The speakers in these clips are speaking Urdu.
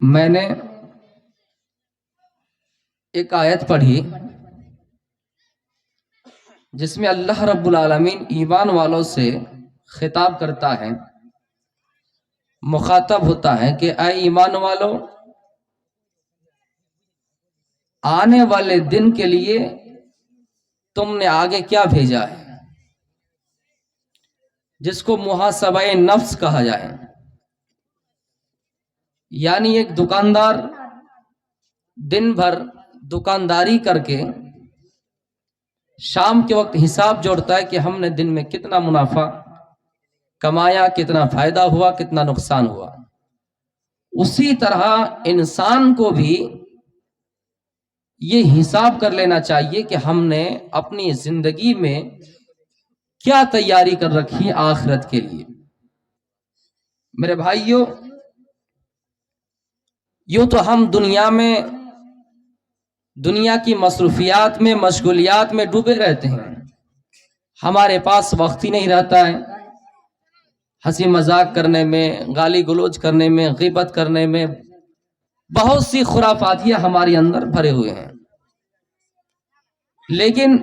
میں نے ایک آیت پڑھی جس میں اللہ رب العالمین ایمان والوں سے خطاب کرتا ہے، مخاطب ہوتا ہے کہ اے ایمان والو، آنے والے دن کے لیے تم نے آگے کیا بھیجا ہے، جس کو محاسبہ نفس کہا جائے۔ یعنی ایک دکاندار دن بھر دکانداری کر کے شام کے وقت حساب جوڑتا ہے کہ ہم نے دن میں کتنا منافع کمایا، کتنا فائدہ ہوا، کتنا نقصان ہوا۔ اسی طرح انسان کو بھی یہ حساب کر لینا چاہیے کہ ہم نے اپنی زندگی میں کیا تیاری کر رکھی آخرت کے لیے۔ میرے بھائیوں، یوں تو ہم دنیا کی مصروفیات میں، مشغولیات میں ڈوبے رہتے ہیں، ہمارے پاس وقت ہی نہیں رہتا ہے ہنسی مذاق کرنے میں، گالی گلوچ کرنے میں، غیبت کرنے میں، بہت سی خرافاتیاں ہمارے اندر بھرے ہوئے ہیں۔ لیکن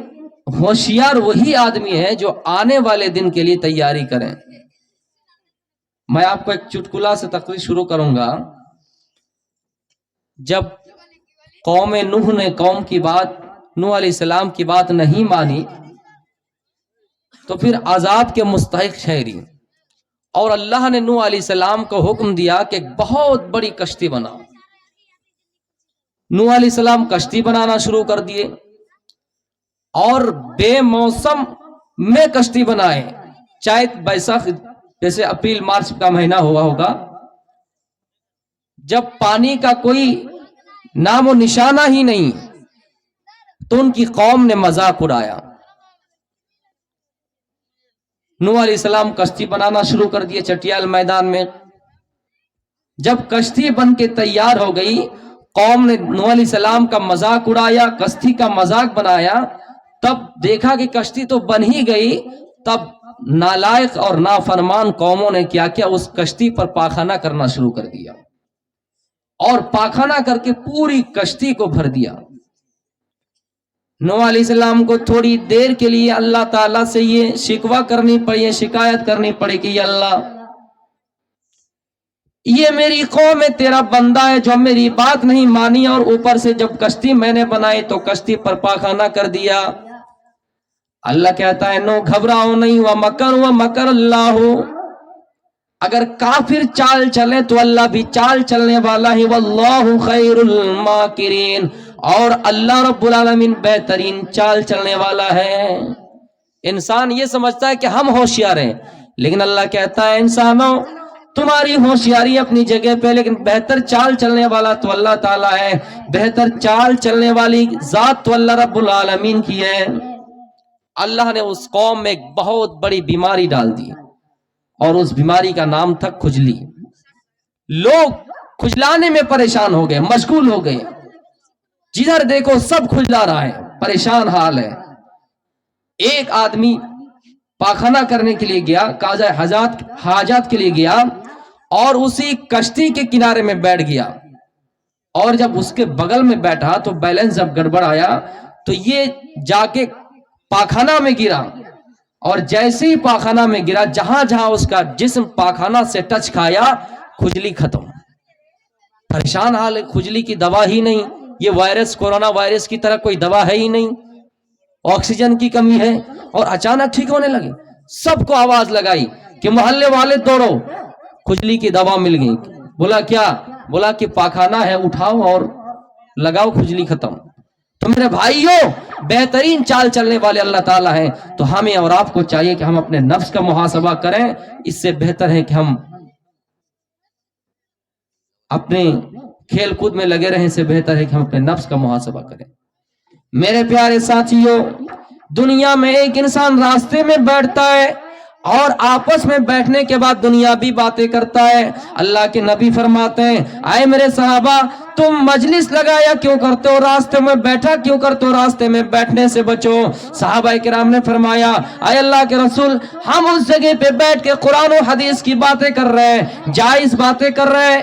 ہوشیار وہی آدمی ہے جو آنے والے دن کے لیے تیاری کریں۔ میں آپ کو ایک چٹکلا سے تقریر شروع کروں گا۔ جب قوم نوح نے نوح علیہ السلام کی بات نہیں مانی تو پھر عذاب کے مستحق ٹھہری، اور اللہ نے نوح علیہ السلام کو حکم دیا کہ ایک بہت بڑی کشتی بناؤ۔ نوح علیہ السلام کشتی بنانا شروع کر دیے اور بے موسم میں کشتی بنائے، چیت بیساکھ جیسے اپریل مارچ کا مہینہ ہوا ہوگا، جب پانی کا کوئی نام و نشانہ ہی نہیں تو ان کی قوم نے مذاق اڑایا۔ نوح علیہ السلام کشتی بنانا شروع کر دیے چٹیال میدان میں۔ جب کشتی بن کے تیار ہو گئی، قوم نے نوح علیہ السلام کا مذاق اڑایا، کشتی کا مذاق بنایا، تب دیکھا کہ کشتی تو بن ہی گئی، تب نالائق اور نافرمان قوموں نے کیا کیا، اس کشتی پر پاخانہ کرنا شروع کر دیا اور پاخانہ کر کے پوری کشتی کو بھر دیا۔ نوح علیہ السلام کو تھوڑی دیر کے لیے اللہ تعالیٰ سے یہ شکوہ کرنی پڑی، شکایت کرنی پڑی کہ یا اللہ، یہ میری قوم ہے، تیرا بندہ ہے جو میری بات نہیں مانی، اور اوپر سے جب کشتی میں نے بنائی تو کشتی پر پاخانہ کر دیا۔ اللہ کہتا ہے نو گھبراؤ نہیں، وَمَكَرُ اللَّهُ، اگر کافر چال چلے تو اللہ بھی چال چلنے والا ہے، وَاللَّهُ خَيْرُ الْمَاكِرِينَ، اور اللہ رب العالمین بہترین چال چلنے والا ہے۔ انسان یہ سمجھتا ہے کہ ہم ہوشیار ہیں، لیکن اللہ کہتا ہے انسانوں، تمہاری ہوشیاری اپنی جگہ پہ، لیکن بہتر چال چلنے والا تو اللہ تعالیٰ ہے، بہتر چال چلنے والی ذات تو اللہ رب العالمین کی ہے۔ اللہ نے اس قوم میں ایک بہت بڑی بیماری ڈال دی، اور اس بیماری کا نام تھا کھجلی۔ لوگ کھجلانے میں پریشان ہو گئے، مشغول ہو گئے، جدھر دیکھو سب کھجلا رہا ہے، پریشان حال ہے۔ ایک آدمی پاخانہ کرنے کے لیے گیا، قاضی حاجات کے لیے گیا، اور اسی کشتی کے کنارے میں بیٹھ گیا، اور جب اس کے بغل میں بیٹھا تو بیلنس جب گڑبڑ آیا تو یہ جا کے پاخانہ میں گرا، اور جیسے ہی پاخانہ میں گرا، جہاں جہاں اس کا جسم پاخانہ سے ٹچ کھایا، کھجلی ختم۔ پریشان حال ہے، کھجلی کی دوا ہی نہیں، یہ وائرس کورونا وائرس کی طرح کوئی دوا ہے ہی نہیں، آکسیجن کی کمی ہے، اور اچانک ٹھیک ہونے لگے۔ سب کو آواز لگائی کہ محلے والے دوڑو، کھجلی کی دوا مل گئی۔ بولا کیا؟ بولا کہ پاخانہ ہے، اٹھاؤ اور لگاؤ، کھجلی ختم۔ تو میرے بھائیوں، بہترین چال چلنے والے اللہ تعالیٰ ہیں، تو ہمیں اور آپ کو چاہیے کہ ہم اپنے نفس کا محاسبہ کریں۔ اس سے بہتر ہے کہ ہم اپنے کھیل کود میں لگے رہیں، سے بہتر ہے کہ ہم اپنے نفس کا محاسبہ کریں۔ میرے پیارے ساتھیوں، دنیا میں ایک انسان راستے میں بیٹھتا ہے اور آپس میں بیٹھنے کے بعد دنیاوی باتیں کرتا ہے۔ اللہ کے نبی فرماتے ہیں، اے میرے صحابہ، تم مجلس لگایا کیوں کرتے ہو، راستے میں بیٹھا کیوں کرتے ہو، راستے میں بیٹھنے سے بچو۔ صحابہ کرام نے فرمایا، اے اللہ کے رسول، ہم اس جگہ پہ بیٹھ کے قرآن و حدیث کی باتیں کر رہے ہیں، جائز باتیں کر رہے ہیں،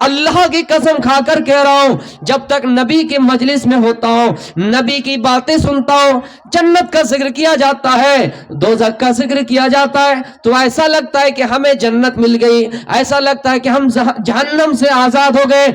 اللہ کی قسم کھا کر کہہ رہا ہوں, جب تک نبی کی مجلس میں ہوتا ہوں, نبی کی باتیں سنتا ہوں, جنت کا ذکر کیا جاتا ہے, دوزخ کا ذکر کیا جاتا ہے, تو ایسا لگتا ہے کہ ہمیں جنت مل گئی, ایسا لگتا ہے کہ ہم جہنم سے آزاد ہو گئے,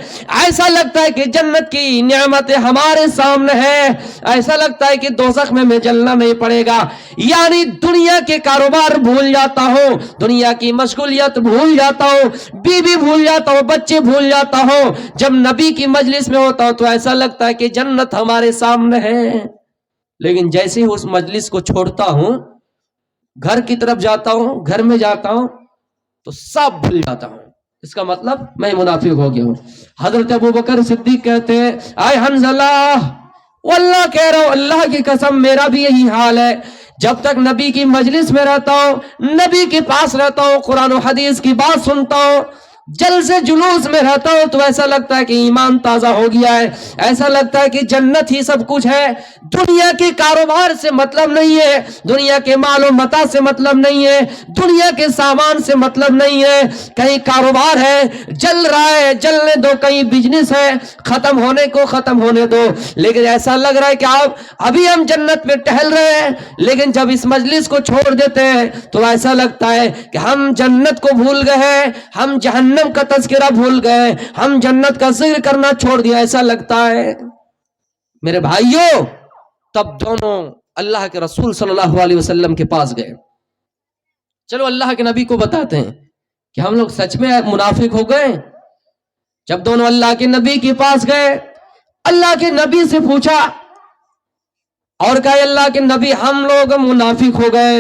ایسا لگتا ہے کہ جنت کی نعمتیں ہمارے سامنے ہیں, ایسا لگتا ہے کہ دوزخ میں جلنا نہیں پڑے گا. یعنی دنیا کے کاروبار بھول جاتا ہوں, دنیا کی مشغولیت بھول جاتا ہوں, بیوی بھول جاتا ہوں, بچے بھول جاتا ہوں. جب نبی کی مجلس میں ہوتا ہوں تو ایسا لگتا ہے کہ جنت ہمارے سامنے ہے. لیکن جیسے ہی اس مجلس کو چھوڑتا ہوں, گھر کی طرف جاتا ہوں, گھر میں جاتا ہوں تو سب بھول جاتا ہوں. اس کا مطلب میں منافق ہو گیا ہوں. حضرت ابوبکر صدیق کہتے ہیں, اے حنظلہ, واللہ کہہ رہا ہوں, اللہ کی قسم میرا بھی یہی حال ہے. جب تک نبی کی مجلس میں رہتا ہوں, نبی کے پاس رہتا ہوں, قرآن و حدیث کی بات سنتا ہوں, جلسے جلوس میں رہتا ہوں, تو ایسا لگتا ہے کہ ایمان تازہ ہو گیا ہے, ایسا لگتا ہے کہ جنت ہی سب کچھ ہے. دنیا کے کاروبار سے مطلب نہیں ہے, دنیا کے مال و متاع سے مطلب نہیں ہے, دنیا کے سامان سے مطلب نہیں ہے. کہیں کاروبار ہے, جل رہا ہے, جلنے دو. کہیں بزنس ہے, ختم ہونے کو ختم ہونے دو. لیکن ایسا لگ رہا ہے کہ ابھی ہم جنت میں ٹہل رہے ہیں, لیکن جب اس مجلس کو چھوڑ دیتے ہیں تو ایسا لگتا ہے کہ ہم جنت کو بھول گئے ہیں, ہم جہنم کا تذکرہ بھول گئے, ہم جنت کا ذکر کرنا چھوڑ دیا, ایسا لگتا ہے. میرے بھائیوں, تب دونوں اللہ کے رسول صلی اللہ علیہ وسلم کے پاس گئے. چلو اللہ کے نبی کو بتاتے ہیں کہ ہم لوگ سچ میں منافق ہو گئے. جب دونوں اللہ کے نبی کے پاس گئے, اللہ کے نبی سے پوچھا اور کہا, اللہ کے نبی ہم لوگ منافق ہو گئے.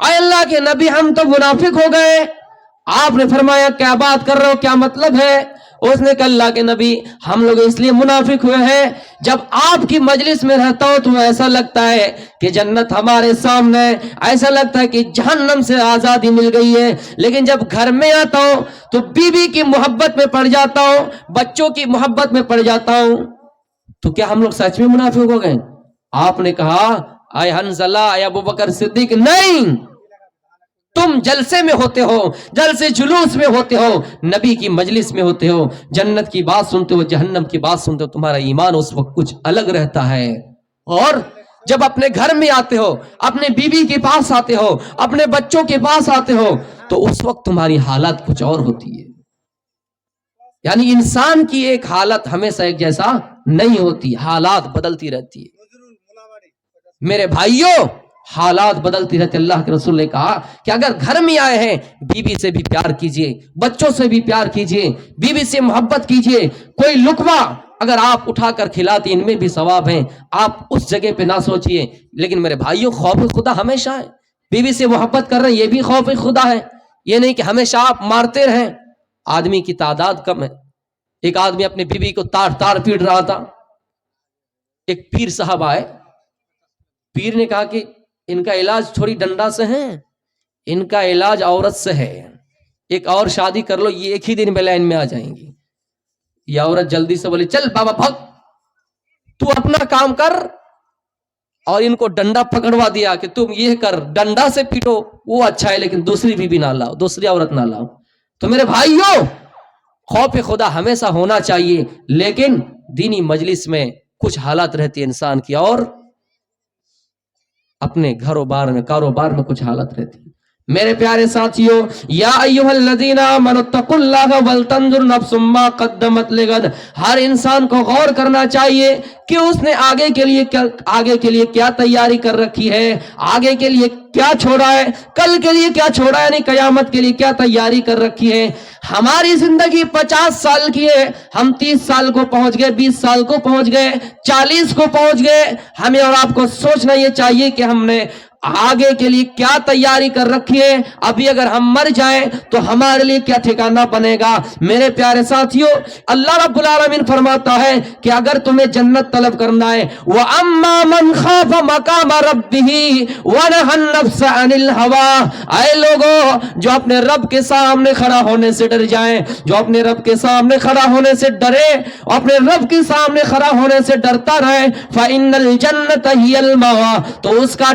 اے اللہ کے نبی ہم تو منافق ہو گئے. آپ نے فرمایا, کیا بات کر رہے ہو, کیا مطلب ہے؟ اس نے کہا, اللہ کے نبی ہم لوگ اس لیے منافق ہوئے ہیں, جب آپ کی مجلس میں رہتا ہوں تو ایسا لگتا ہے کہ جنت ہمارے سامنے ہے, ایسا لگتا ہے کہ جہنم سے آزادی مل گئی ہے. لیکن جب گھر میں آتا ہوں تو بیوی کی محبت میں پڑ جاتا ہوں, بچوں کی محبت میں پڑ جاتا ہوں. تو کیا ہم لوگ سچ میں منافق ہو گئے؟ آپ نے کہا, اے حنظلہ, اے ابوبکر صدیق, نہیں, تم جلسے میں ہوتے ہو, جلسے جلوس میں ہوتے ہو, نبی کی مجلس میں ہوتے ہو, جنت کی بات سنتے ہو, جہنم کی بات سنتے ہو, تمہارا ایمان اس وقت کچھ الگ رہتا ہے. اور جب اپنے گھر میں آتے ہو, اپنے بیوی کے پاس آتے ہو, اپنے بچوں کے پاس آتے ہو, تو اس وقت تمہاری حالت کچھ اور ہوتی ہے. یعنی انسان کی ایک حالت ہمیشہ ایک جیسا نہیں ہوتی, حالات بدلتی رہتی ہے. میرے بھائیوں, حالات بدلتی رہتے. اللہ کے رسول نے کہا کہ اگر گھر میں آئے ہیں, بیوی سے بھی پیار کیجئے, بچوں سے بھی پیار کیجئے, بیوی سے محبت کیجئے. کوئی لقمہ اگر آپ اٹھا کر کھلاتے, ان میں بھی ثواب ہیں, آپ اس جگہ پہ نہ سوچئے. لیکن میرے بھائیوں, خوف خدا ہمیشہ ہے. بیوی سے محبت کر رہے ہیں, یہ بھی خوف خدا ہے. یہ نہیں کہ ہمیشہ آپ مارتے رہیں. آدمی کی تعداد کم ہے. ایک آدمی اپنی بیوی کو تار پیٹ رہا تھا. ایک پیر صاحب آئے, پیر نے کہا کہ ان کا علاج تھوڑی ڈنڈا سے ہے, ان کا علاج عورت سے ہے, ایک اور شادی کر لو, یہ ایک ہی دن میں لائن میں آ جائیں گی. یہ عورت جلدی سے بولی, چل بابا بھگ, تو اپنا کام کر. اور ان کو ڈنڈا پکڑوا دیا کہ تم یہ کر, ڈنڈا سے پیٹو, وہ اچھا ہے, لیکن دوسری بیوی نہ لاؤ, دوسری عورت نہ لاؤ. تو میرے بھائیوں, خوف خدا ہمیشہ ہونا چاہیے, لیکن دینی مجلس میں کچھ حالات رہتی ہے انسان کی, اور اپنے گھروبار میں, کاروبار میں کچھ حالت رہتی ہے. میرے پیارے ساتھیوں, یا ایھا الذین آمنوا اتقوا اللہ ولتنظر نفس ما قدمت لغد. ہر انسان کو غور کرنا چاہیے کہ اس نے آگے کے لیے کیا تیاری کر رکھی ہے, آگے کے لیے کیا چھوڑا ہے, کل کے لیے کیا چھوڑا ہے, یعنی قیامت کے لیے کیا تیاری کر رکھی ہے. ہماری زندگی 50 سال کی ہے, ہم 30 سال کو پہنچ گئے, 20 سال کو پہنچ گئے, 40 کو پہنچ گئے. ہمیں اور آپ کو سوچنا یہ چاہیے کہ ہم نے آگے کے لیے کیا تیاری کر رکھی ہے. ابھی اگر ہم مر جائیں تو ہمارے لیے کیا ٹھکانہ بنے گا. میرے پیارے ساتھیوں, اللہ رب العالمین فرماتا ہے کہ اگر تمہیں جنت طلب کرنا ہے, وَأَمَّا مَنْ خَافَ مَقَامَ رَبِّهِ وَنَهَى النَّفْسَ عَنِ الْهَوَىٰ. اے لوگوں جو اپنے رب کے سامنے کھڑا ہونے سے ڈر جائیں, جو اپنے رب کے سامنے کھڑا ہونے سے ڈرے, اپنے رب کے سامنے کھڑا ہونے سے ڈرتا رہے, فَإِنَّ الْجَنَّةَ هِيَ الْمَأْوَىٰ, تو اس کا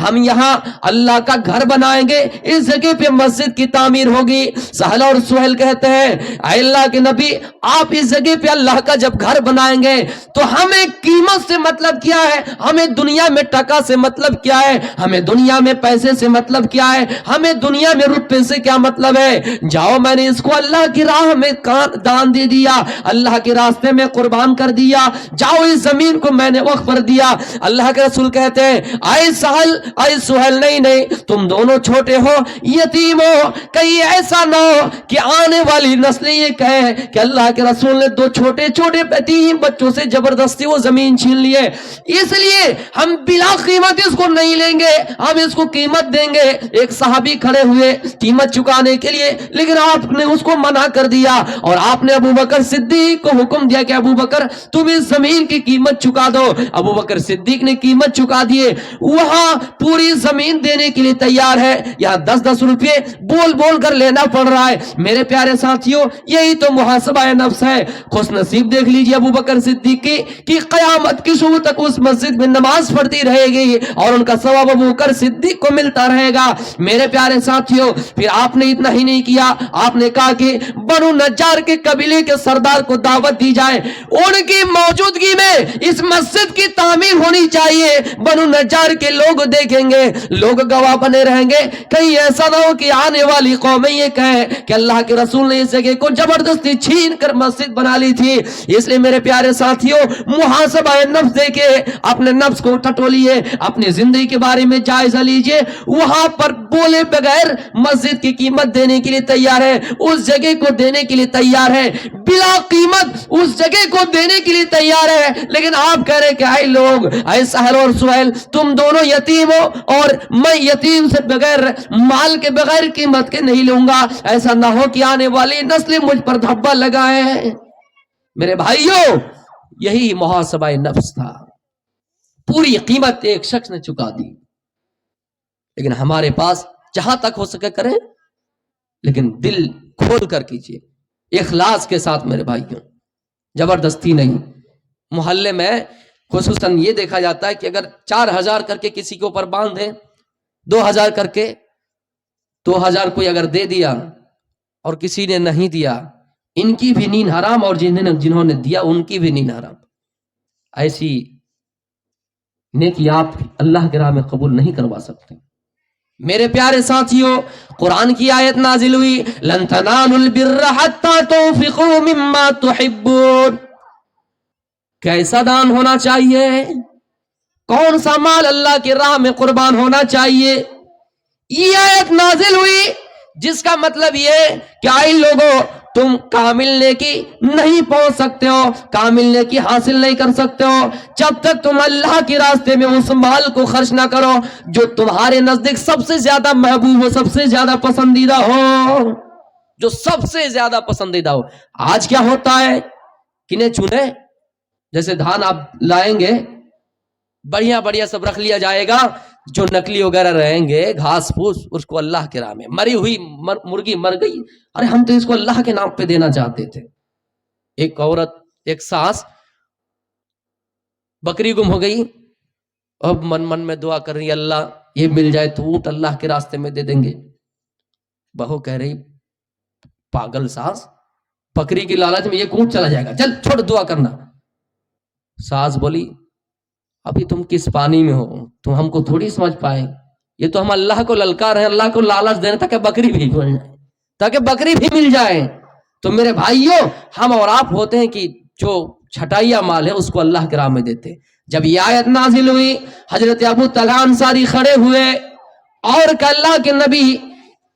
ہم یہاں اللہ کا گھر بنائیں گے, اس جگہ پہ مسجد کی تعمیر ہوگی. سہل اور سہیل کہتے ہیں اے اللہ کے نبی, آپ اس جگہ پہ اللہ کا جب گھر بنائیں گے تو ہمیں قیمت سے مطلب کیا ہے, ہمیں دنیا میں ٹکا سے مطلب کیا ہے, ہمیں دنیا میں پیسے سے مطلب کیا ہے, ہمیں دنیا میں روپے سے کیا مطلب ہے. جاؤ, میں نے اس کو اللہ کی راہ میں دان دے دیا, اللہ کے راستے میں قربان کر دیا, جاؤ اس زمین کو میں نے وقف کر دیا. اللہ کے رسول کہتے ہیں اے سہل اے سہیل, نہیں نہیں, تم دونوں چھوٹے ہو, یتیم ہو, کہیں ایسا نہ ہو کہ آنے والی نسلیں یہ کہیں کہ اللہ کے رسول نے دو چھوٹے چھوٹے یتیم بچوں سے زبردستی وہ زمین چھین لیے. اس لیے ہم بلا قیمت اس کو نہیں لیں گے, ہم اس کو قیمت دیں گے. ایک صحابی کھڑے ہوئے قیمت چکانے کے لیے, لیکن آپ نے اس کو منع کر دیا, اور آپ نے ابو بکر صدیق کو حکم دیا کہ ابو بکر تم اس زمین کی قیمت چکا دو. ابو بکر صدیق نے قیمت چکا دیے, وہاں پوری زمین دینے کے لیے تیار ہے, یہاں 10-10 روپے بول بول کر لینا پڑ رہا ہے. میرے پیارے ساتھیوں, یہی تو محاسبہ نفس ہے. خوش نصیب دیکھ لیجئے ابو بکر صدیق کی کہ قیامت کی صبح تک اس مسجد میں نماز پڑھتی رہے گی اور ان کا ثواب ابو بکر صدیق کو ملتا رہے گا. میرے پیارے ساتھیوں, پھر آپ نے اتنا ہی نہیں کیا, آپ نے کہا کہ بنو نجار کے قبیلے کے سردار کو دعوت دی جائے, ان کی موجودگی میں اس مسجد کی تعمیر ہونی چاہیے. بنو نجار کے لوگ دیکھیں گے, لوگ گواہ بنے رہیں گے, کہیں ایسا نہ ہو کہ آنے والی قومیں یہ کہیں کہ اللہ کے رسول نے اس جگہ کو زبردستی چھین کر مسجد بنا لی تھی. اس لیے میرے پیارے ساتھیوں, محاسبہ نفس دے کے اپنے نفس کو ٹٹولیے, اپنی زندگی کے بارے میں جائزہ لیجئے. وہاں پر بولے بغیر مسجد کی قیمت دینے کے لیے تیار ہے, اس جگہ کو دینے کے لیے تیار ہے, بلا قیمت اس جگہ کو دینے کے لیے تیار ہے. لیکن آپ کہہ رہے کہ اے لوگ, اے سہل اور سہیل, تم دونوں یتیم ہو اور میں یتیم سے بغیر مال کے بغیر قیمت کے نہیں لوں گا. ایسا نہ ہو کہ آنے والی نسلیں مجھ پر دھبا لگائیں. میرے بھائیوں, یہی محاسبہ نفس تھا. پوری قیمت ایک شخص نے چکا دی, لیکن ہمارے پاس جہاں تک ہو سکے کریں, لیکن دل کھول کر کیجئے, اخلاص کے ساتھ. میرے بھائیوں, زبردستی نہیں. محلے میں خصوصاً یہ دیکھا جاتا ہے کہ اگر 4,000 کر کے کسی کے اوپر باندھ دیں, 2,000 کر کے, 2,000 کوئی اگر دے دیا اور کسی نے نہیں دیا, ان کی بھی نیند حرام, اور جنہوں نے دیا ان کی بھی نیند حرام. ایسی نیکی آپ اللہ کے راہ میں قبول نہیں کروا سکتے. میرے پیارے ساتھیوں, قرآن کی آیت نازل ہوئی, لن تنالوا البر حتى تنفقوا مما تحبون. کیسا دان ہونا چاہیے, کون سا مال اللہ کی راہ میں قربان ہونا چاہیے. یہ آیت نازل ہوئی جس کا مطلب یہ کہ اے لوگوں, تم کامل نیکی نہیں پہنچ سکتے ہو, کامل نیکی حاصل نہیں کر سکتے ہو جب تک تم اللہ کے راستے میں اس مال کو خرچ نہ کرو جو تمہارے نزدیک سب سے زیادہ محبوب ہو, سب سے زیادہ پسندیدہ ہو, جو سب سے زیادہ پسندیدہ ہو. آج کیا ہوتا ہے, کنہیں چنے, جیسے دھان آپ لائیں گے, بڑھیا بڑھیا سب رکھ لیا جائے گا, جو نکلی وغیرہ رہیں گے, گھاس پھوس, اس کو اللہ کے راہ میں, مری ہوئی مرغی مر گئی, ارے ہم تو اس کو اللہ کے نام پہ دینا چاہتے تھے. ایک عورت, ایک ساس, بکری گم ہو گئی, اب من میں دعا کر رہی, اللہ یہ مل جائے تو اونٹ اللہ کے راستے میں دے دیں گے. بہو کہہ رہی, پاگل ساس, بکری کی لالچ میں یہ اونٹ چلا جائے گا, چل چھوڑ دعا کرنا. ساس بولی, ابھی تم کس پانی میں ہو, تم ہم کو تھوڑی سمجھ پائے, یہ تو ہم اللہ کو للکار ہیں, اللہ کو لالچ دینا تاکہ بکری بھی مل جائے, تاکہ بکری بھی مل جائے. تو میرے بھائیوں, ہم اور آپ ہوتے ہیں کہ جو چھٹائیا مال ہے اس کو اللہ کے راہ میں دیتے. جب یہ آیت نازل ہوئی, حضرت ابو طلحہ انصاری کھڑے ہوئے اور کہ اللہ کے نبی,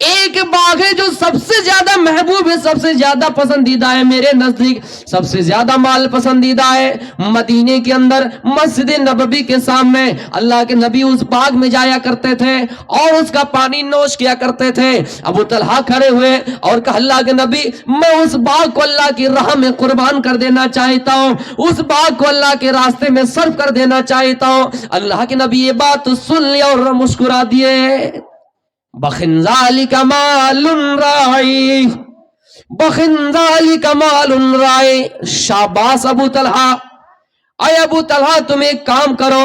ایک باغ ہے جو سب سے زیادہ محبوب ہے, سب سے زیادہ پسندیدہ ہے, میرے نزدیک سب سے زیادہ مال پسندیدہ ہے, مدینے کے اندر مسجد نبوی کے سامنے اللہ کے نبی اس باغ میں جایا کرتے تھے اور اس کا پانی نوش کیا کرتے تھے. ابو طلحہ کھڑے ہوئے اور کہا, اللہ کے نبی, میں اس باغ کو اللہ کی راہ میں قربان کر دینا چاہتا ہوں, اس باغ کو اللہ کے راستے میں صرف کر دینا چاہتا ہوں. اللہ کے نبی یہ بات سن لی اور مسکرا دیے. بخنزالی کمال رائی, بخنزالی کمال رائی. شاباش ابو طلحہ, اے ابو طلحہ, تم ایک کام کرو,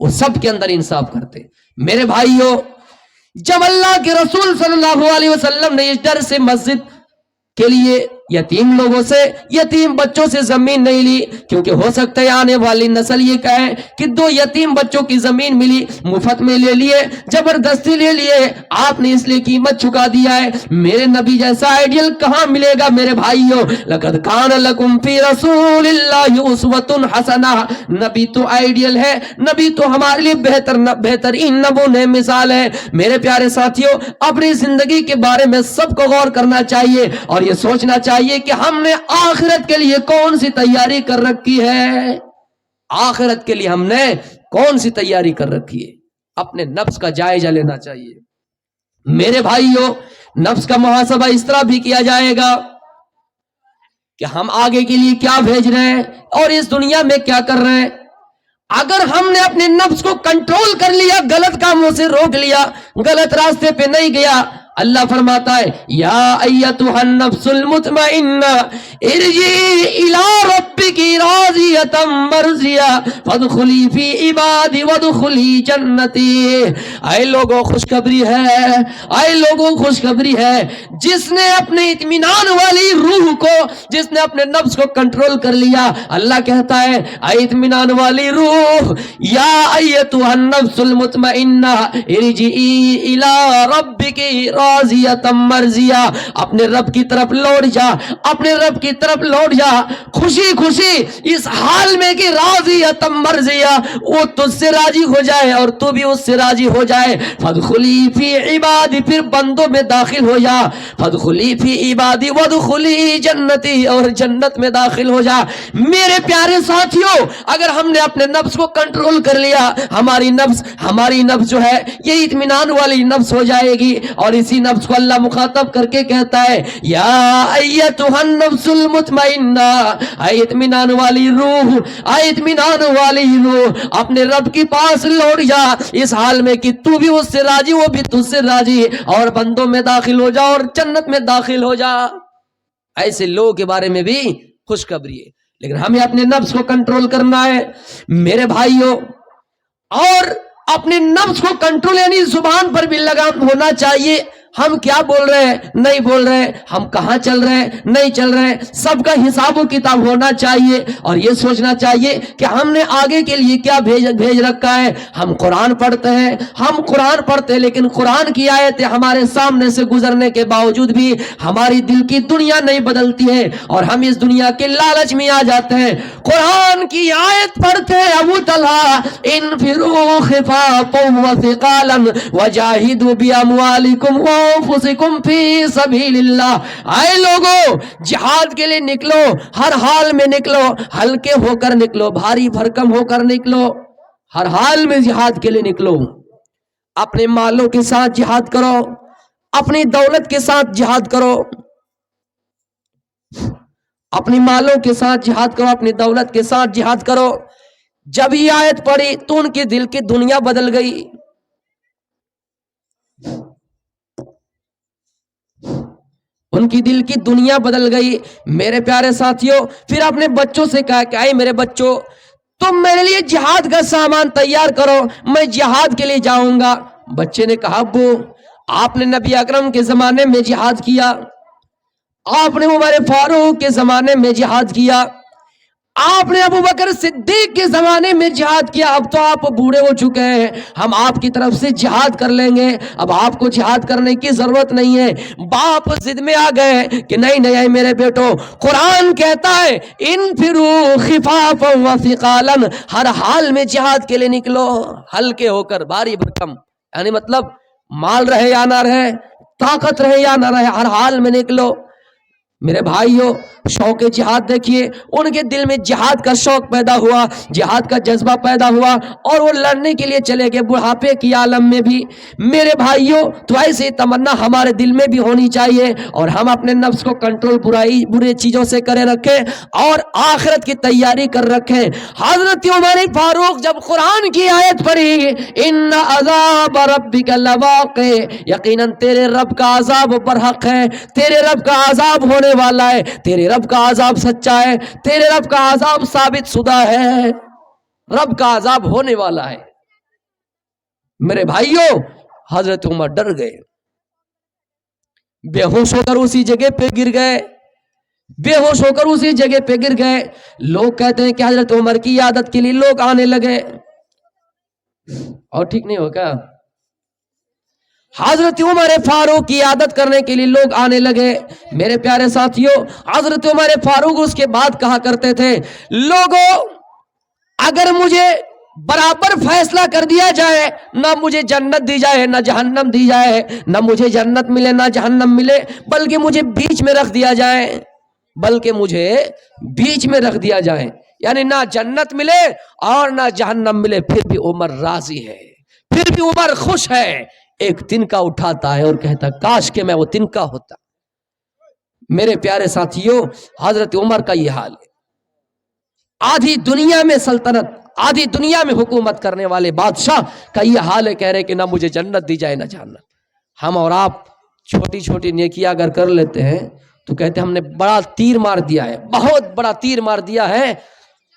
وہ سب کے اندر انصاف کرتے۔ میرے بھائیوں، جب اللہ کے رسول صلی اللہ علیہ وسلم نے اس ڈر سے مسجد کے لیے یتیم لوگوں سے، یتیم بچوں سے زمین نہیں لی، کیونکہ ہو سکتا ہے آنے والی نسل یہ کہے کہ 2 یتیم بچوں کی زمین ملی، مفت میں لے لیے، زبردستی لے لیے، آپ نے اس لیے قیمت چکا دیا ہے۔ میرے نبی جیسا آئیڈیل کہاں ملے گا میرے بھائیوں؟ لقد کان لکم فی رسول اللہ اسوۃ حسنہ، نبی تو آئیڈیل ہے، نبی تو ہمارے لیے بہترین نمونہ مثال ہے۔ میرے پیارے ساتھیوں، اپنی زندگی کے بارے میں سب کو غور کرنا چاہیے اور یہ سوچنا چاہیے کہ ہم نے آخرت کے لیے کون سی تیاری کر رکھی ہے۔ آخرت کے لیے ہم نے کون سی تیاری کر رکھی ہے؟ اپنے نفس کا جائزہ لینا چاہیے۔ میرے بھائیوں، نفس کا محاسبہ اس طرح بھی کیا جائے گا کہ ہم آگے کے لیے کیا بھیج رہے ہیں اور اس دنیا میں کیا کر رہے ہیں۔ اگر ہم نے اپنے نفس کو کنٹرول کر لیا، غلط کاموں سے روک لیا، غلط راستے پہ نہیں گیا، اللہ فرماتا ہے یا ایتھا النفس المطمئنہ ارجعی الی ربک راضیۃ مرضیہ فادخلی فی عبادی وادخلی جنتی۔ اے لوگوں خوشخبری ہے، اے لوگوں خوشخبری ہے، جس نے اپنے اطمینان والی روح کو، جس نے اپنے نفس کو کنٹرول کر لیا، اللہ کہتا ہے اے اطمینان والی روح، یا ایتھا النفس المطمئنہ ارجعی الی ربک راضیۃ مرضیہ، اپنے رب کی طرف لوٹ جا، اپنے رب کی طرف لوٹ جا خوشی خوشی، اس حال میں کہ راضیۃ مرضیہ، وہ تجھ سے راضی ہو جائے اور تو بھی اس سے راضی ہو جائے۔ فادخلی فی عبادی، پھر بندوں میں داخل ہو جا، فادخلی فی عبادی وادخلی جنتی، اور جنت میں داخل ہو جا۔ میرے پیارے ساتھیوں، اگر ہم نے اپنے نفس کو کنٹرول کر لیا، ہماری نفس جو ہے یہ اطمینان والی نفس ہو جائے گی، اور اسی نفس کو اللہ مخاطب کر کے کہتا ہے یا ایتھا النفس المطمئنہ، اے اطمینان والی روح، اے اطمینان والی روح، اپنے رب کے پاس لوٹ جا، اس حال میں کہ تو بھی اس سے راضی، وہ بھی تجھ سے راضی، اور بندوں میں داخل ہو جا اور جنت میں داخل ہو جا۔ ایسے لوگوں کے بارے میں بھی خوشخبری ہے، لیکن ہمیں اپنے نفس کو کنٹرول کرنا ہے میرے بھائیوں، اور اپنے نفس کو کنٹرول یعنی زبان پر بھی لگام ہونا چاہیے۔ ہم کیا بول رہے ہیں، نہیں بول رہے ہیں، ہم کہاں چل رہے ہیں، نہیں چل رہے ہیں، سب کا حساب و کتاب ہونا چاہیے، اور یہ سوچنا چاہیے کہ ہم نے آگے کے لیے کیا بھیج رکھا ہے۔ ہم قرآن پڑھتے ہیں، لیکن قرآن کی آیتیں ہمارے سامنے سے گزرنے کے باوجود بھی ہماری دل کی دنیا نہیں بدلتی ہے، اور ہم اس دنیا کے لالچ میں آ جاتے ہیں۔ قرآن کی آیت پڑھتے ہیں ابو طلحہ انفروا خفافا وثقالا وجاہدوا باموالکم وانفسکم فی سبیل اللہ۔ اے لوگوں، جہاد کے لیے نکلو، ہر حال میں نکلو، ہلکے ہو کر نکلو، بھاری بھرکم ہو کر نکلو، ہر حال میں جہاد کے لیے نکلو۔ اپنے مالوں کے ساتھ جہاد کرو، اپنی دولت کے ساتھ جہاد کرو، اپنی مالوں کے ساتھ جہاد کرو، اپنی دولت کے ساتھ جہاد کرو۔ جب یہ آیت پڑھی تو ان کے دل کی دنیا بدل گئی، ان کی دل کی دنیا بدل گئی۔ میرے پیارے ساتھیوں، پھر اپنے بچوں سے کہا کہ اے میرے بچوں، تم میرے لیے جہاد کا سامان تیار کرو، میں جہاد کے لیے جاؤں گا۔ بچے نے کہا ابو، آپ نے نبی اکرم کے زمانے میں جہاد کیا، آپ نے عمر فاروق کے زمانے میں جہاد کیا، آپ نے ابو بکر صدیق کے زمانے میں جہاد کیا، اب تو آپ بوڑھے ہو چکے ہیں، ہم آپ کی طرف سے جہاد کر لیں گے، اب آپ کو جہاد کرنے کی ضرورت نہیں ہے۔ باپ ضد میں آ گئے کہ نہیں نہیں میرے بیٹو، قرآن کہتا ہے انفروا خفافا وثقالا، ہر حال میں جہاد کے لیے نکلو، ہلکے ہو کر، بھاری بھرکم، یعنی مطلب مال رہے یا نہ رہے، طاقت رہے یا نہ رہے، ہر حال میں نکلو۔ میرے بھائیوں، شوق جہاد دیکھیے، ان کے دل میں جہاد کا شوق پیدا ہوا، جہاد کا جذبہ پیدا ہوا، اور وہ لڑنے کے لیے چلے گئے بڑھاپے کی عالم میں بھی۔ میرے بھائیوں، تو ایسی تمنا ہمارے دل میں بھی ہونی چاہیے، اور ہم اپنے نفس کو کنٹرول برے چیزوں سے کرے رکھیں اور آخرت کی تیاری کر رکھیں۔ حضرت عمر فاروق جب قرآن کی آیت پڑھی ان عذاب ربک لواقع، یقیناً تیرے رب کا عذاب برحق ہے، تیرے رب کا عذاب ہونے والا ہے، تیرے رب کا عذاب سچا ہے، تیرے رب کا عذاب ثابت شدہ ہے۔ رب کا عذاب ہونے والا ہے۔ میرے بھائیوں، حضرت عمر ڈر گئے، بے ہوش ہو کر اسی جگہ پہ گر گئے، بے ہوش ہو کر اسی جگہ پہ گر گئے۔ لوگ کہتے ہیں کہ حضرت عمر کی عیادت کے لیے لوگ آنے لگے، اور ٹھیک نہیں ہوگا، حضرت عمر فاروق کی عیادت کرنے کے لیے لوگ آنے لگے۔ میرے پیارے ساتھیوں، حضرت عمر فاروق اس کے بعد کہا کرتے تھے، لوگوں اگر مجھے برابر فیصلہ کر دیا جائے، نہ مجھے جنت دی جائے نہ جہنم دی جائے، نہ مجھے جنت ملے نہ جہنم ملے، بلکہ مجھے بیچ میں رکھ دیا جائے، بلکہ مجھے بیچ میں رکھ دیا جائے، یعنی نہ جنت ملے اور نہ جہنم ملے، پھر بھی عمر راضی ہے، پھر بھی عمر خوش ہے۔ ایک تنکا اٹھاتا ہے اور کہتا کاش کہ میں وہ تنکا ہوتا۔ میرے پیارے ساتھیوں، حضرت عمر کا یہ حال ہے، آدھی دنیا میں سلطنت، آدھی دنیا میں حکومت کرنے والے بادشاہ کا یہ حال ہے، کہہ رہے کہ نہ مجھے جنت دی جائے نہ جہنم۔ ہم اور آپ چھوٹی چھوٹی نیکیاں اگر کر لیتے ہیں تو کہتے ہیں ہم نے بڑا تیر مار دیا ہے، بہت بڑا تیر مار دیا ہے،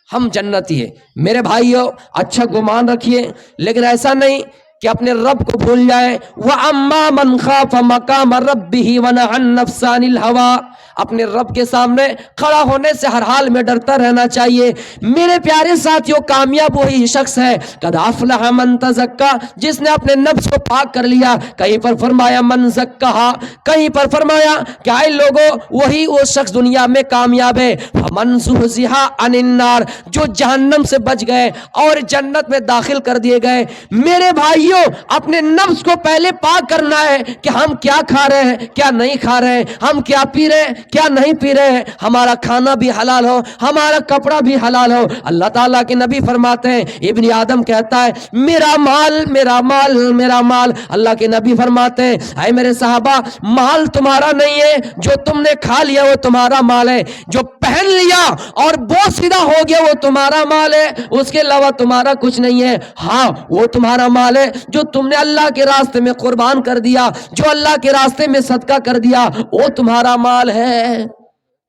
ہم جنتی ہیں۔ میرے بھائیو، اچھا گمان رکھیے، لیکن ایسا نہیں کہ اپنے رب کو بھول جائے۔ وَأَمَّا مَنْ خَافَ مَقَامَ رَبِّهِ وَنَهَى النَّفْسَ عَنِ الْهَوَىٰ، اپنے رب کے سامنے کھڑا ہونے سے ہر حال میں ڈرتا رہنا چاہیے۔ میرے پیارے ساتھیوں، کامیاب وہی شخص ہے قد افلح من تزکا، جس نے اپنے نفس کو پاک کر لیا۔ کہیں پر فرمایا من زکاہا، کہیں پر فرمایا کہ اے لوگوں، وہی وہ شخص دنیا میں کامیاب ہے۔ فمن زحزح عن النار، جو جہنم سے بچ گئے اور جنت میں داخل کر دیے گئے۔ میرے بھائیوں، اپنے نفس کو پہلے پاک کرنا ہے کہ ہم کیا کھا رہے ہیں، کیا نہیں کھا رہے ہیں، ہم کیا پی رہے ہیں، کیا نہیں پی رہے ہیں، ہمارا کھانا بھی حلال ہو، ہمارا کپڑا بھی حلال ہو۔ اللہ تعالیٰ کے نبی فرماتے ہیں، ابن آدم کہتا ہے میرا مال میرا مال میرا مال، اللہ کے نبی فرماتے ہیں اے میرے صحابہ، مال تمہارا نہیں ہے، جو تم نے کھا لیا وہ تمہارا مال ہے، جو پہن لیا اور بوسیدہ ہو گیا وہ تمہارا مال ہے، اس کے علاوہ تمہارا کچھ نہیں ہے۔ ہاں وہ تمہارا مال ہے جو تم نے اللہ کے راستے میں قربان کر دیا، جو اللہ کے راستے میں صدقہ کر دیا، وہ تمہارا مال ہے۔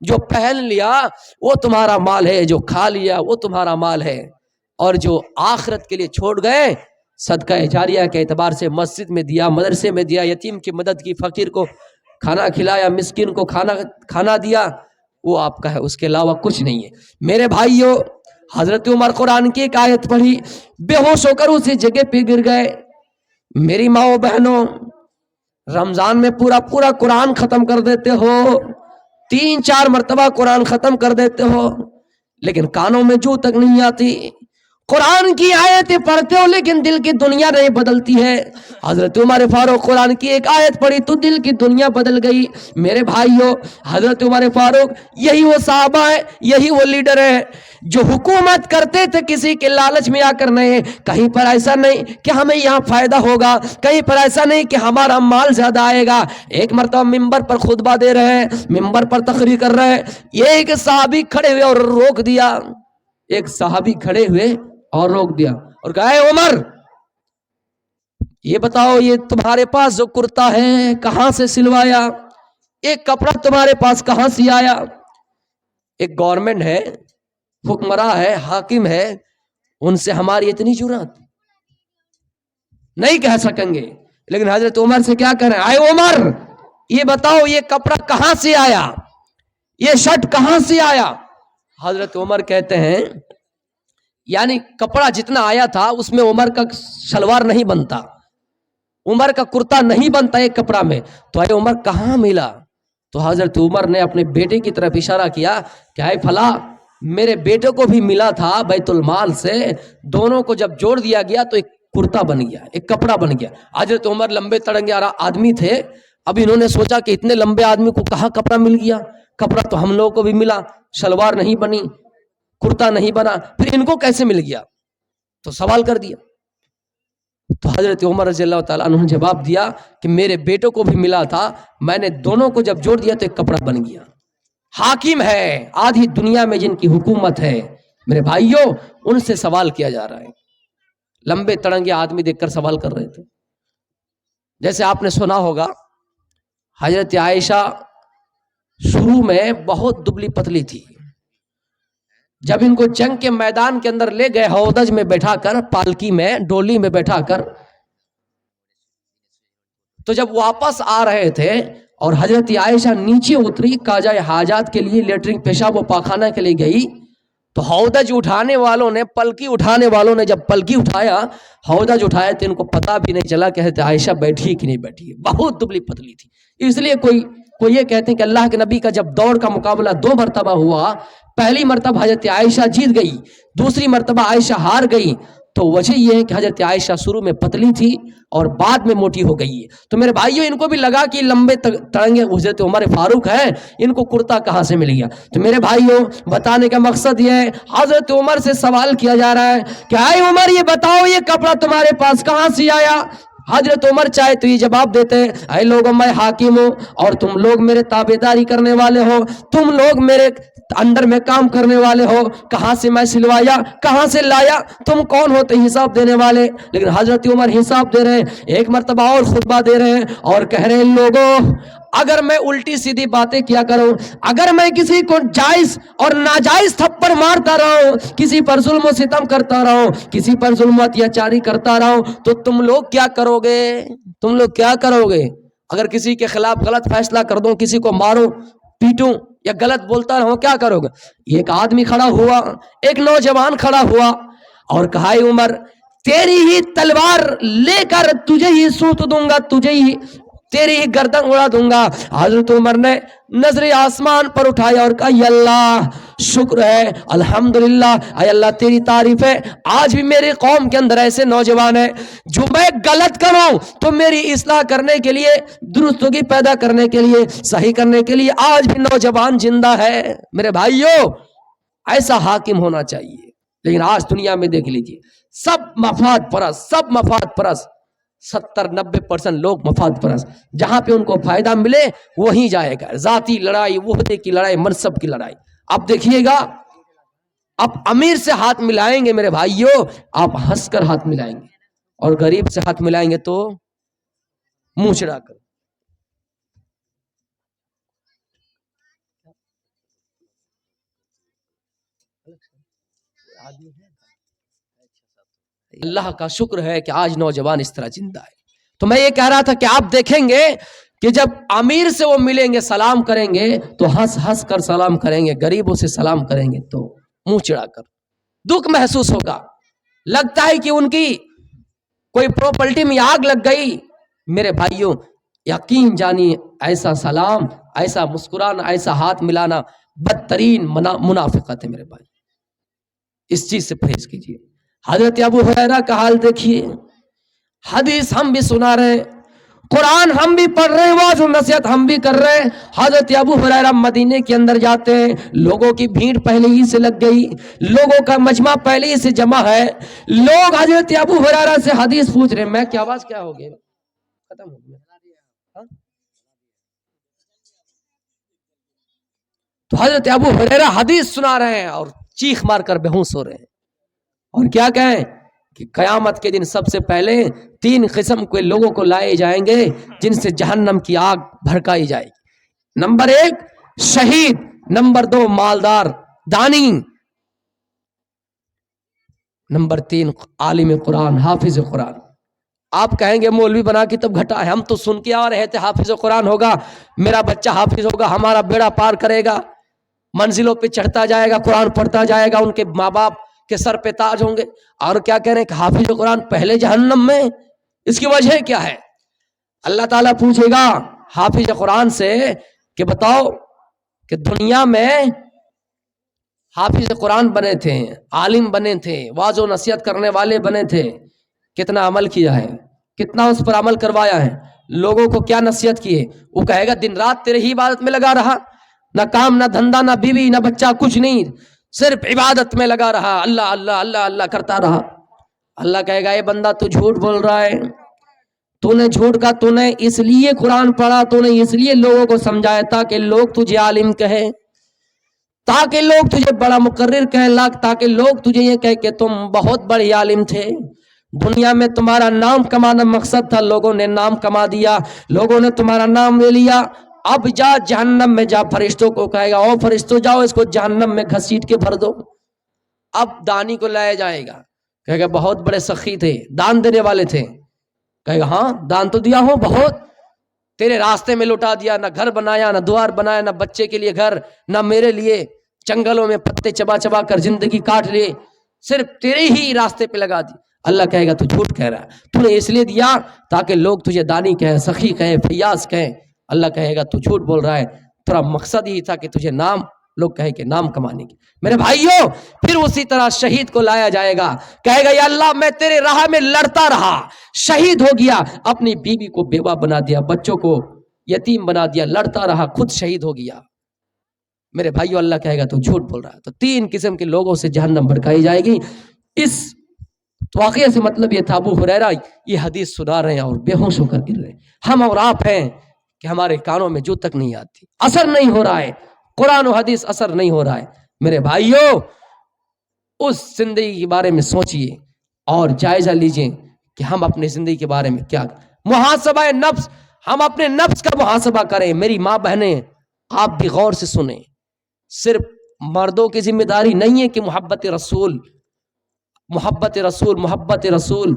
جو پہن لیا وہ تمہارا مال ہے، جو کھا لیا وہ تمہارا مال ہے، اور جو آخرت کے لیے چھوڑ گئے، صدقہ جاریہ کے اعتبار سے مسجد میں دیا، مدرسے میں دیا، یتیم کی مدد کی، فقیر کو کھانا کھلایا، مسکین کو کھانا دیا، وہ آپ کا ہے، اس کے علاوہ کچھ نہیں ہے۔ میرے بھائیوں، حضرت عمر قرآن کی ایک آیت پڑھی، بے ہوش ہو کر اسی جگہ پہ گر گئے۔ میری ماں و بہنوں، رمضان میں پورا قرآن ختم کر دیتے ہو، 3-4 مرتبہ قرآن ختم کر دیتے ہو، لیکن کانوں میں جو تک نہیں آتی۔ قرآن کی آیتیں پڑھتے ہو لیکن دل کی دنیا نہیں بدلتی ہے۔ حضرت عمر فاروق قرآن کی ایک آیت پڑھی تو دل کی دنیا بدل گئی۔ میرے بھائیوں، حضرت عمر فاروق یہی وہ صحابہ ہیں، یہی وہ لیڈر ہیں جو حکومت کرتے تھے کسی کے لالچ میں آ کر نہیں، کہیں پر ایسا نہیں کہ ہمیں یہاں فائدہ ہوگا، کہیں پر ایسا نہیں کہ ہمارا مال زیادہ آئے گا۔ ایک مرتبہ ممبر پر خطبہ دے رہے ہیں، ممبر پر تقریر کر رہے ہیں، یہ ایک صحابی کھڑے ہوئے اور روک دیا، ایک صحابی کھڑے ہوئے اور روک دیا اور کہا اے عمر، یہ بتاؤ یہ تمہارے پاس جو کرتا ہے کہاں سے سلوایا؟ ایک کپڑا تمہارے پاس کہاں سے آیا؟ ایک گورنمنٹ ہے، حکمراں ہے، حاکم ہے، ان سے ہماری اتنی جرات نہیں کہہ سکیں گے، لیکن حضرت عمر سے کیا کہہ رہے ہیں، اے عمر یہ بتاؤ یہ کپڑا کہاں سے آیا، یہ شرٹ کہاں سے آیا؟ حضرت عمر کہتے ہیں یعنی کپڑا جتنا آیا تھا اس میں عمر کا شلوار نہیں بنتا، عمر کا کرتا نہیں بنتا ایک کپڑا میں، تو اے عمر کہاں ملا؟ تو حضرت عمر نے اپنے بیٹے کی طرف اشارہ کیا کہ اے فلاں، میرے بیٹے کو بھی ملا تھا بیت المال سے، دونوں کو جب جوڑ دیا گیا تو ایک کرتا بن گیا، ایک کپڑا بن گیا۔ حضرت عمر لمبے تڑنگے آدمی تھے، اب انہوں نے سوچا کہ اتنے لمبے آدمی کو کہاں کپڑا مل گیا، کپڑا تو ہم لوگوں کو بھی ملا، شلوار نہیں بنی، کرتا نہیں بنا، پھر ان کو کیسے مل گیا؟ تو سوال کر دیا۔ تو حضرت عمر رضی اللہ تعالیٰ عنہ نے جواب دیا کہ میرے بیٹوں کو بھی ملا تھا، میں نے دونوں کو جب جوڑ دیا تو ایک کپڑا بن گیا۔ حاکم ہے آدھی دنیا میں جن کی حکومت ہے، میرے بھائیوں ان سے سوال کیا جا رہا ہے، لمبے تڑنگے آدمی دیکھ کر سوال کر رہے تھے۔ جیسے آپ نے سنا ہوگا حضرت عائشہ شروع میں بہت دبلی پتلی تھی، جب ان کو جنگ کے میدان کے اندر لے گئے ہودج میں بیٹھا کر، پالکی میں، ڈولی میں بیٹھا کر، تو جب واپس آ رہے تھے اور حضرت عائشہ نیچے اتری قضاء حاجات کے لیے، لیٹرنگ پیشاب و پاخانہ کے لیے گئی، تو ہودج اٹھانے والوں نے، پلکی اٹھانے والوں نے جب پلکی اٹھایا، ہودج اٹھایا، تو ان کو پتا بھی نہیں چلا کہ حضرت عائشہ بیٹھی ہے کہ نہیں بیٹھی ہے، بہت دبلی پتلی تھی۔ اس لیے کوئی یہ کہتے ہیں کہ اللہ کے نبی کا جب دوڑ کا مقابلہ 2 مرتبہ ہوا، پہلی مرتبہ حضرت عائشہ جیت گئی، دوسری مرتبہ عائشہ ہار گئی، تو وجہ یہ ہے کہ حضرت عائشہ شروع میں پتلی تھی اور بعد میں موٹی ہو گئی ہے۔ تو میرے بھائیوں، ان کو بھی لگا کہ لمبے تڑنگے حضرت عمر فاروق ہیں، ان کو کرتا کہاں سے مل گیا؟ تو میرے بھائیوں، بتانے کا مقصد یہ ہے، حضرت عمر سے سوال کیا جا رہا ہے کہ اے عمر، یہ بتاؤ یہ کپڑا تمہارے پاس کہاں سے آیا؟ حضرت عمر چاہے تو یہ جواب دیتے، اے لوگوں، میں حاکم ہوں اور تم لوگ میرے تابعداری کرنے والے ہو، تم لوگ میرے اندر میں کام کرنے والے ہو، کہاں سے میں سلوایا، کہاں سے لایا، تم کون ہوتے حساب دینے والے؟ لیکن حضرت عمر حساب دے رہے ہیں، ایک مرتبہ اور خطبہ دے رہے ہیں اور کہہ رہے ہیں، لوگوں، اگر میں الٹی سیدھی باتیں کیا کروں، اگر میں کسی کو جائز اور ناجائز تھپڑ مارتا رہوں، کسی پر ظلم و ستم کرتا رہوں، کسی پر ظلم و اتیاچاری کرتا رہوں، تو تم لوگ کیا کرو گے؟ تم لوگ کیا کرو گے؟ اگر کسی کے خلاف غلط فیصلہ کر دوں، کسی کو ماروں پیٹوں یا غلط بولتا رہوں، کیا کرو گے؟ ایک آدمی کھڑا ہوا، ایک نوجوان کھڑا ہوا اور کہا، اے عمر، تیری ہی تلوار لے کر تجھے ہی سوت دوں گا، تجھے ہی، تیری ہی گردن اڑا دوں گا۔ حضرت عمر نے نظر آسمان پر اٹھایا اور کہا، یا اللہ، شکر ہے، الحمدللہ، اے اللہ تیری تعریف ہے، آج بھی میری قوم کے اندر ایسے نوجوان ہیں جو میں غلط کروں تو میری اصلاح کرنے کے لیے، درستگی پیدا کرنے کے لیے، صحیح کرنے کے لیے آج بھی نوجوان زندہ ہے۔ میرے بھائیوں، ایسا حاکم ہونا چاہیے۔ لیکن آج دنیا میں دیکھ لیجئے، سب مفاد پرست، سب مفاد پرست، 70-90% لوگ مفاد پرست، جہاں پہ ان کو فائدہ ملے وہیں جائے گا، ذاتی لڑائی، وحدے کی لڑائی، منصب کی لڑائی۔ اب دیکھیے گا، اب امیر سے ہاتھ ملائیں گے میرے بھائیوں، آپ ہنس کر ہاتھ ملائیں گے، اور غریب سے ہاتھ ملائیں گے تو منہ چڑھا کر۔ اللہ کا شکر ہے کہ آج نوجوان اس طرح زندہ ہے۔ تو میں یہ کہہ رہا تھا کہ آپ دیکھیں گے کہ جب امیر سے وہ ملیں گے، سلام کریں گے تو ہنس ہنس کر سلام کریں گے، غریبوں سے سلام کریں گے تو منہ چڑھا کر۔ دکھ محسوس ہوگا، لگتا ہے کہ ان کی کوئی پراپرٹی میں آگ لگ گئی۔ میرے بھائیوں، یقین جانیے، ایسا سلام، ایسا مسکرانا، ایسا ہاتھ ملانا بدترین منافقت ہے میرے بھائی۔ اس چیز سے پرہیز کیجیے۔ حضرت ابو ہریرہ کا حال دیکھیے، حدیث ہم بھی سنا رہے ہیں، قرآن ہم بھی پڑھ رہے ہیں، واعظ و نصیحت ہم بھی کر رہے ہیں۔ حضرت ابو ہریرہ مدینے کے اندر جاتے ہیں، لوگوں کی بھیڑ پہلے ہی سے لگ گئی، لوگوں کا مجمع پہلے ہی سے جمع ہے، لوگ حضرت ابو ہریرہ سے حدیث پوچھ رہے ہیں۔ میں کیا آواز کیا ہو گئی؟ ختم ہو گیا۔ تو حضرت ابو ہریرہ حدیث سنا رہے ہیں اور چیخ مار کر بے ہوش ہو رہے ہیں، اور کیا کہیں کہ قیامت کے دن سب سے پہلے 3 قسم کے لوگوں کو لائے جائیں گے جن سے جہنم کی آگ بھڑکائی جائے گی۔ نمبر 1 شہید، نمبر 2 مالدار دانی، نمبر 3 عالم قرآن، حافظ قرآن۔ آپ کہیں گے مولوی بنا کے تب گھٹا ہے، ہم تو سن کے آ رہے تھے حافظ قرآن ہوگا، میرا بچہ حافظ ہوگا، ہمارا بیڑا پار کرے گا، منزلوں پہ چڑھتا جائے گا، قرآن پڑھتا جائے گا، ان کے ماں باپ کے سر پہ تاج ہوں گے۔ اور کیا کہہ رہے ہیں کہ حافظ قرآن پہلے جہنم میں؟ اس کی وجہ کیا ہے؟ اللہ تعالیٰ پوچھے گا حافظ قرآن سے کہ بتاؤ کہ دنیا میں حافظ قرآن بنے تھے، عالم بنے تھے، واعظ و نصیحت کرنے والے بنے تھے، کتنا عمل کیا ہے، کتنا اس پر عمل کروایا ہے، لوگوں کو کیا نصیحت کی ہے؟ وہ کہے گا دن رات تیرے ہی عبادت میں لگا رہا، نہ کام، نہ دھندا، نہ بیوی، نہ بچہ، کچھ نہیں، صرف عبادت میں لگا رہا، اللہ اللہ اللہ اللہ کرتا رہا۔ اللہ کہے گا اے بندہ تو جھوٹ بول رہا ہے، تو نے جھوٹ کا، تو نے اس لیے قرآن پڑھا، تو نے اس لیے لوگوں کو سمجھایا تاکہ لوگ تجھے عالم کہیں، تاکہ لوگ تجھے بڑا مقرر کہیں، تاکہ لوگ تجھے یہ کہیں کہ تم بہت بڑے عالم تھے، دنیا میں تمہارا نام کمانا مقصد تھا، لوگوں نے نام کما دیا، لوگوں نے تمہارا نام لے لیا، اب جا جہنم میں جا، فرشتوں کو کہے گا او فرشتوں جاؤ اس کو جہنم میں گھسیٹ کے بھر دو۔ اب دانی کو لایا جائے گا، کہے گا بہت بڑے سخی تھے، دان دینے والے تھے، کہے گا ہاں دان تو دیا ہوں بہت، تیرے راستے میں لٹا دیا، نہ گھر بنایا، نہ دوار بنایا، نہ بچے کے لیے گھر، نہ میرے لیے، جنگلوں میں پتے چبا چبا کر زندگی کاٹ لیے، صرف تیرے ہی راستے پہ لگا دی۔ اللہ کہے گا تو جھوٹ کہہ رہا ہے، تو نے اس لیے دیا تاکہ لوگ تجھے دانی کہیں، سخی کہیں، فیاض کہیں۔ اللہ کہے گا تو جھوٹ بول رہا ہے، تیرا مقصد ہی تھا کہ تجھے نام، لوگ کہے کہ نام کمانے کی۔ میرے بھائیوں، پھر اسی طرح شہید کو لایا جائے گا، کہے گا یا اللہ میں تیرے راہ میں لڑتا رہا، شہید ہو گیا، اپنی بیوی کو بیوہ بنا دیا، بچوں کو یتیم بنا دیا، لڑتا رہا، خود شہید ہو گیا۔ میرے بھائیوں، اللہ کہے گا تو جھوٹ بول رہا ہے۔ تو تین قسم کے لوگوں سے جہنم بھڑکائی جائے گی۔ اس واقعے سے مطلب یہ تھا، ابو ہریرہ یہ حدیث سنا رہے ہیں اور بے ہوش ہو کر گر رہے ہیں۔ ہم اور آپ ہیں کہ ہمارے کانوں میں جو تک نہیں آتی، اثر نہیں ہو رہا ہے، قرآن و حدیث اثر نہیں ہو رہا ہے۔ میرے بھائیوں، اس زندگی کے بارے میں سوچئے اور جائزہ لیجئے کہ ہم اپنی زندگی کے بارے میں کیا، محاسبہ نفس، ہم اپنے نفس کا محاسبہ کریں۔ میری ماں بہنیں، آپ بھی غور سے سنیں، صرف مردوں کی ذمہ داری نہیں ہے کہ محبت رسول، محبت رسول، محبت رسول،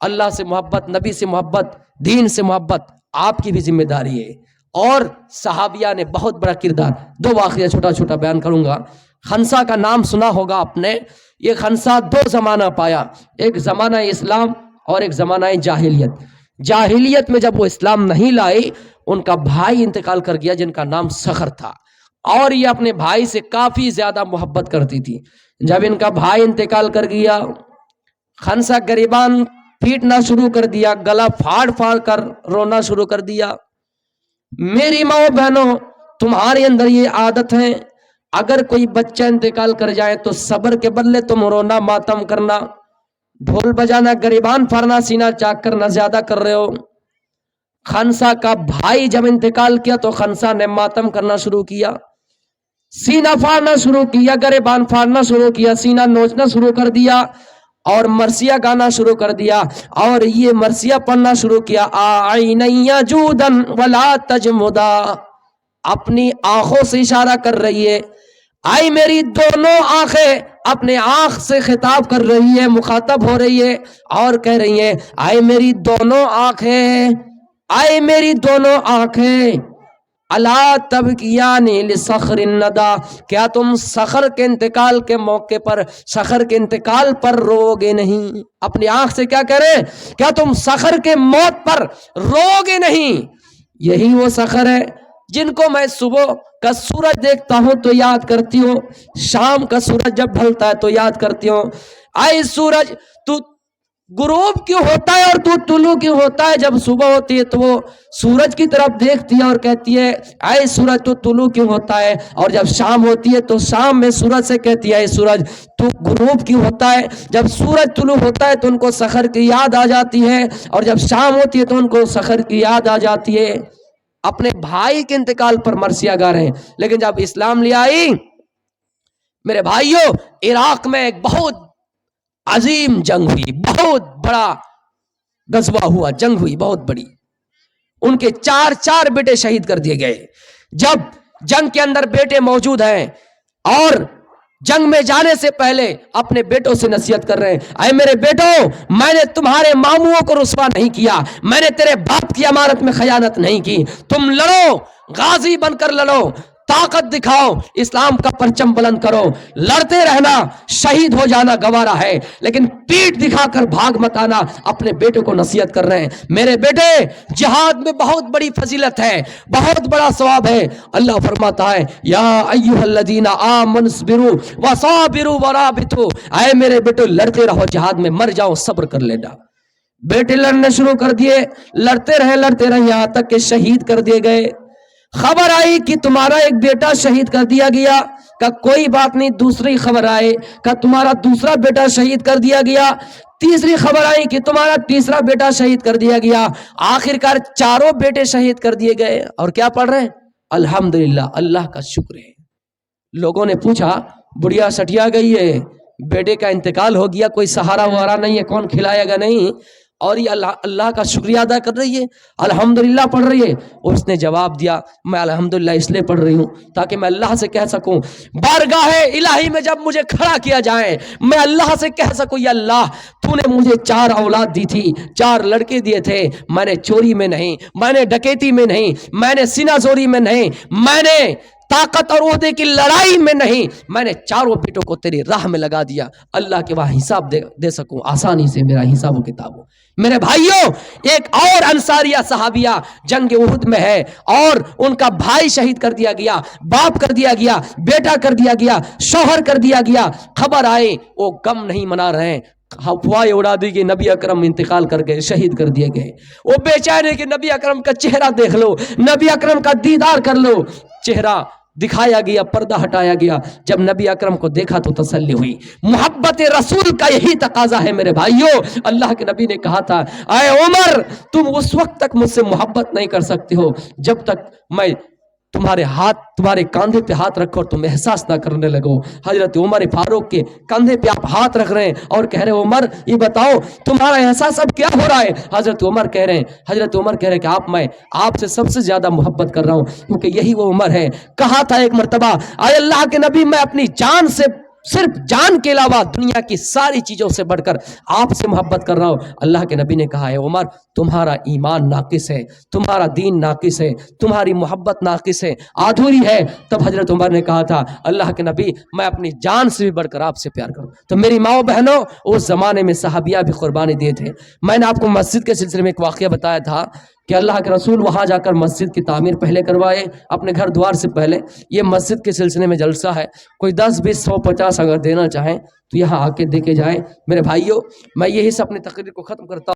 اللہ سے محبت، نبی سے محبت، دین سے محبت آپ کی بھی ذمہ داری ہے۔ اور صحابیہ نے بہت بڑا کردار، دو واقعہ چھوٹا چھوٹا بیان کروں گا۔ خنسا کا نام سنا ہوگا آپ نے۔ یہ خنسا دو زمانہ پایا، ایک زمانہ اسلام اور ایک زمانہ جاہلیت۔ جاہلیت میں جب وہ اسلام نہیں لائے، ان کا بھائی انتقال کر گیا جن کا نام سخر تھا، اور یہ اپنے بھائی سے کافی زیادہ محبت کرتی تھی۔ جب ان کا بھائی انتقال کر گیا، خنسا گریبان پیٹنا شروع کر دیا، گلا پھاڑ پھاڑ کر رونا شروع کر دیا۔ میری ماں بہنوں، تمہارے اندر یہ عادت ہے، اگر کوئی بچہ انتقال کر جائے تو صبر کے بدلے تم رونا، ماتم کرنا، ڈھول بجانا، گریبان پھاڑنا، سینہ چاک کرنا زیادہ کر رہے ہو۔ خنسا کا بھائی جب انتقال کیا تو خنسا نے ماتم کرنا شروع کیا، سینہ پھاڑنا شروع کیا، گریبان پھاڑنا شروع کیا، سینہ نوچنا شروع کر دیا، اور مرثیہ گانا شروع کر دیا، اور یہ مرثیہ پڑھنا شروع کیا، آعینی جودن ولا تجمدا، اپنی آنکھوں سے اشارہ کر رہی ہے، آئی میری دونوں آنکھیں، اپنے آنکھ سے خطاب کر رہی ہے، مخاطب ہو رہی ہے اور کہہ رہی ہے، آئی میری دونوں آنکھیں، آئی میری دونوں آنکھیں، الا تبکیانی لصخر الندی، کیا تم صخر کے انتقال کے موقع پر، صخر کے انتقال پر رو گے نہیں؟ اپنی آنکھ سے کیا کہہ رہے ہیں؟ کیا تم صخر کے موت پر رو گے نہیں؟ یہی وہ صخر ہے جن کو میں صبح کا سورج دیکھتا ہوں تو یاد کرتی ہوں، شام کا سورج جب ڈھلتا ہے تو یاد کرتی ہوں، اے سورج تو غروب کیوں ہوتا ہے اور تو طلوع کیوں ہوتا ہے؟ جب صبح ہوتی ہے تو وہ سورج کی طرف دیکھتی ہے اور کہتی ہے اے سورج تو طلوع کیوں ہوتا ہے، اور جب شام ہوتی ہے تو شام میں سورج سے کہتی ہے اے سورج تو غروب کیوں ہوتا ہے۔ جب سورج طلوع ہوتا ہے تو ان کو صخر کی یاد آ جاتی ہے، اور جب شام ہوتی ہے تو ان کو صخر کی یاد آ جاتی ہے۔ اپنے بھائی کے انتقال پر مرثیہ گا رہے ہیں، لیکن جب اسلام لے آئی، میرے بھائیوں، عراق میں ایک بہت عظیم جنگ ہوئی، بہت بڑا غزوہ ہوا، جنگ ہوئی بہت بڑی، ان کے چار بیٹے شہید کر دیے گئے۔ جب جنگ کے اندر بیٹے موجود ہیں اور جنگ میں جانے سے پہلے اپنے بیٹوں سے نصیحت کر رہے ہیں، اے میرے بیٹوں، میں نے تمہارے ماموں کو رسوا نہیں کیا، میں نے تیرے باپ کی امانت میں خیانت نہیں کی، تم لڑو، غازی بن کر لڑو، طاقت دکھاؤ، اسلام کا پرچم بلند کرو، لڑتے رہنا، شہید ہو جانا گوارا ہے، لیکن پیٹ دکھا کر بھاگ مت آنا۔ اپنے بیٹے کو نصیحت کر رہے ہیں، میرے بیٹے، جہاد میں بہت بڑی فضیلت ہے، بہت بڑا ثواب ہے۔ اللہ فرماتا ہے یا ایھا الذین آمنوا اصبروا وصابروا ورابطوا، اے میرے بیٹے لڑتے رہو، جہاد میں مر جاؤ، صبر کر لینا۔ بیٹے لڑنے شروع کر دیے، لڑتے رہے یہاں تک کہ شہید کر دیے گئے۔ خبر آئی کہ تمہارا ایک بیٹا شہید کر دیا گیا، کہ کوئی بات نہیں، دوسری خبر آئی کہ تمہارا دوسرا بیٹا شہید کر دیا گیا، تیسری خبر آئی کہ تمہارا تیسرا بیٹا شہید کر دیا گیا، آخرکار چاروں بیٹے شہید کر دیے گئے۔ اور کیا پڑھ رہے ہیں؟ الحمدللہ، اللہ کا شکر ہے۔ لوگوں نے پوچھا بڑھیا سٹیا گئی ہے، بیٹے کا انتقال ہو گیا، کوئی سہارا وہارا نہیں ہے، کون کھلائے گا؟ نہیں، اور یہ اللہ کا شکریہ ادا کر رہی ہے، الحمدللہ پڑھ رہی ہے۔ اس نے جواب دیا میں الحمدللہ اس لیے پڑھ رہی ہوں تاکہ میں اللہ سے کہہ سکوں، بارگاہ الہی میں جب مجھے کھڑا کیا جائے میں اللہ سے کہہ سکوں یا اللہ تو نے مجھے 4 اولاد دی تھی، 4 لڑکے دیے تھے، میں نے چوری میں نہیں، میں نے ڈکیتی میں نہیں، میں نے سینہ زوری میں نہیں، میں نے طاقت اور عہدے کی لڑائی میں نہیں، میں نے 4 بیٹوں کو تیری راہ میں لگا دیا، اللہ کے وہاں حساب دے سکوں، آسانی سے میرا حساب و کتاب ہو۔ میرے بھائیوں، ایک اور انصاریہ صحابیہ جنگ احد میں ہے اور ان کا بھائی شہید کر دیا گیا، باپ کر دیا گیا، بیٹا کر دیا گیا، شوہر کر دیا گیا، خبر آئے وہ غم نہیں منا رہے ہیں، افواہیں اڑا دی کہ نبی اکرم انتقال کر گئے، شہید کر دیے گئے، وہ بے چین ہے کہ نبی اکرم کا چہرہ دیکھ لو، نبی اکرم کا دیدار کر لو۔ چہرہ دکھایا گیا، پردہ ہٹایا گیا، جب نبی اکرم کو دیکھا تو تسلی ہوئی۔ محبت رسول کا یہی تقاضا ہے میرے بھائیوں۔ اللہ کے نبی نے کہا تھا اے عمر تم اس وقت تک مجھ سے محبت نہیں کر سکتے ہو جب تک میں تمہارے کاندھے پہ ہاتھ رکھو اور تم احساس نہ کرنے لگو۔ حضرت عمر فاروق کے کاندھے پہ آپ ہاتھ رکھ رہے ہیں اور کہہ رہے ہیں عمر یہ بتاؤ تمہارا احساس اب کیا ہو رہا ہے؟ حضرت عمر کہہ رہے ہیں کہ میں آپ سے سب سے زیادہ محبت کر رہا ہوں کیونکہ یہی وہ عمر ہے۔ کہا تھا ایک مرتبہ اے اللہ کے نبی میں اپنی جان سے، صرف جان کے علاوہ دنیا کی ساری چیزوں سے بڑھ کر آپ سے محبت کر رہا ہوں۔ اللہ کے نبی نے کہا ہے عمر تمہارا ایمان ناقص ہے، تمہارا دین ناقص ہے، تمہاری محبت ناقص ہے، ادھوری ہے۔ تب حضرت عمر نے کہا تھا اللہ کے نبی میں اپنی جان سے بھی بڑھ کر آپ سے پیار کروں۔ تو میری ماؤں بہنوں، اس زمانے میں صحابیہ بھی قربانی دیے تھے۔ میں نے آپ کو مسجد کے سلسلے میں ایک واقعہ بتایا تھا کہ اللہ کے رسول وہاں جا کر مسجد کی تعمیر پہلے کروائے اپنے گھر دوار سے پہلے۔ یہ مسجد کے سلسلے میں جلسہ ہے، کوئی 10 20 100 50 اگر دینا چاہیں تو یہاں آ کے دے کے جائیں۔ میرے بھائیوں، میں یہی سے اپنی تقریر کو ختم کرتا ہوں۔